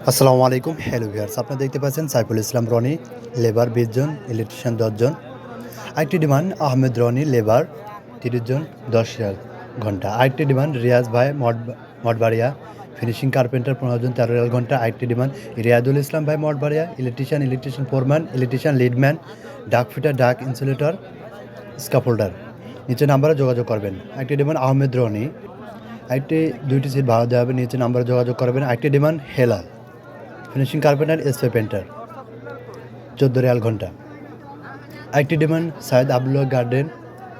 আসসালামু আলাইকুম, hello viewers. আপনারা দেখতে পাচ্ছেন সাইফুল ইসলাম রনি, লেবার 20 জন, ইলেকট্রিশিয়ান 10 জন। আরেকটি ডিমান্ড আহমেদ রনি, লেবার 30 জন, 10 রিয়াল ঘন্টা। আরেকটি ডিমান্ড রিয়াজ ভাই মঠবাড়িয়া, ফিনিশিং কার্পেন্টার 15 জন, 13 রিয়াল ঘন্টা। আরেকটি ডিমান্ড রিয়াদুল ইসলাম ভাই Mathbaria, electrician foreman, electrician leadman, ডাক ফিটার, ডাক ইনসুলেটর, স্কাফোল্ডার। নিচে নাম্বারে যোগাযোগ করবেন। আরেকটি ডিমান্ড আহমেদ রনি, আরেকটি 2টি সিট ভাড়া দেওয়া হবে, নিচে নাম্বারে যোগাযোগ করবেন। আরেকটি ডিমান্ড হেলাল, ফিনিশিং কার্পেন্টার, এসপে পেন্টার, 14 রিয়াল ঘন্টা। আরেকটি demand Syed Abdullah garden,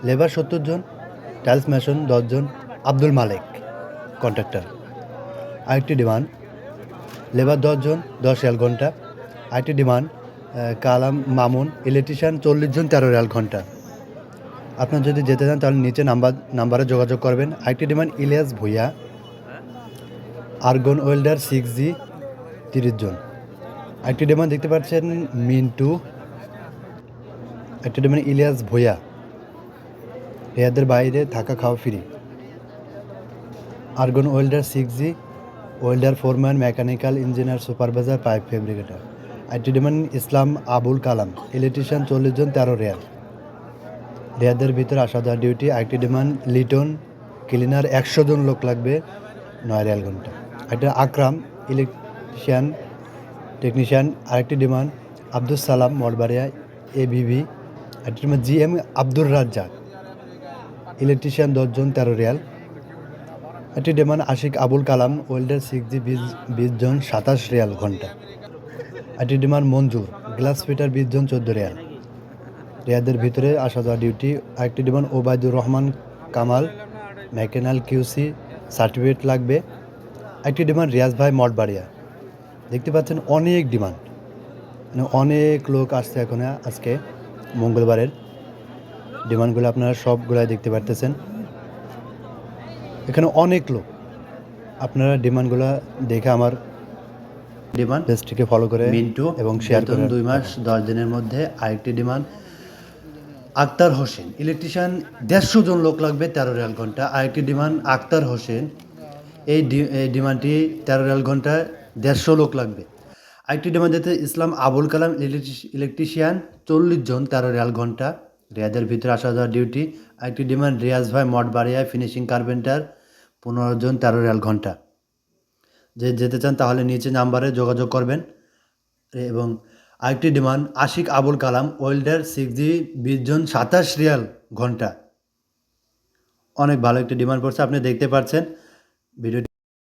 labour 70 জন, টাইলস মেশন 10 জন, আব্দুল মালিক কন্ট্রাক্টর। আরেকটি ডিমান্ড লেবার 10 জন, 10 রিয়াল ঘন্টা। আরেকটি ডিমান্ড কালাম মামুন, ইলেকট্রিশিয়ান 40 জন, 13 রিয়াল ঘন্টা। আপনার যদি যেতে চান তাহলে নিচে নাম্বারে যোগাযোগ করবেন। আরেকটি demand Ilias Bhuiya, argon welder 6G, 30 জন। একটি ডিমান্ড দেখতে পাচ্ছেন মিন্টু, একটি ডিমান্ড ইলিয়াস ভুইয়া, রেয়াদের বাইরে থাকা খাওয়া free. Argon welder 6G, welder foreman, mechanical engineer, supervisor, pipe fabricator. একটি ডিমান্ড ইসলাম আবুল কালাম, ইলেকট্রিশিয়ান 40 জন, 13 রিয়াল, রেয়াদের ভিতরে আসা যাওয়ার ডিউটি। একটি ডিমান্ড লিটন, ক্লিনার 100 জন লোক লাগবে, 9 রিয়াল ঘন্টা। একটা আকরাম, ইলেকট্রিশিয়ান টেকনিশিয়ান। আরেকটি ডিমান্ড আব্দুল সালাম মঠবাড়িয়া, ABB। একটি demand GM Abdur Razzak, electrician 10 জন, 13 রিয়াল। একটি demand Ashik Abul Kalam, welder 6G, 20 জন, 27 রিয়াল ঘন্টা। একটি ডিমান্ড মঞ্জুর, গ্লাস ফিটার 20 জন, 14 রিয়াল, রিয়াদের ভিতরে আসা যাওয়া ডিউটি। আরেকটি demand Obaidur Rahman Kamal, mechanical QC certificate লাগবে। একটি ডিমান্ড রিয়াজ ভাই মঠবাড়িয়া। দেখতে পাচ্ছেন অনেক ডিমান্ড, মানে অনেক লোক আসছে এখন আজকে মঙ্গলবারের। ডিমান্ডগুলো আপনারা সবগুলাই দেখতে পারতেছেন, এখানে অনেক লোক। আপনারা ডিমান্ডগুলো দেখে আমার ডিমান্ড পেজটিকে ফলো করে মিন্টু এবং শেয়ার করুন। 2 মাস 10 দিনের মধ্যে। আরেকটি ডিমান্ড আক্তার হোসেন, ইলেকট্রিশিয়ান 150 জন লোক লাগবে, 13 রিয়াল ঘন্টা। আরেকটি ডিমান্ড আক্তার হোসেন, এই ডিমান্ডটি 13 রিয়াল ঘন্টায় 150 লোক লাগবে। আরেকটি ডিমান্ড দিতে ইসলাম আবুল কালাম, ইলেকট্রিশিয়ান 40 জন, 13 রিয়াল ঘন্টা, রিয়াদের ভিতরে আসা যাওয়ার ডিউটি। আরেকটি ডিমান্ড রিয়াজ ভাই মঠবাড়িয়া, ফিনিশিং কার্পেন্টার 15 জন, 13 রিয়াল ঘন্টা। যে যেতে চান তাহলে নিচে নাম্বারে যোগাযোগ করবেন। এবং আরেকটি demand Ashik Abul Kalam, welder 6G, 20 জন, 27 রিয়াল ঘন্টা। অনেক ভালো একটি ডিমান্ড পড়ছে, আপনি দেখতে পাচ্ছেন ভিডিওটি।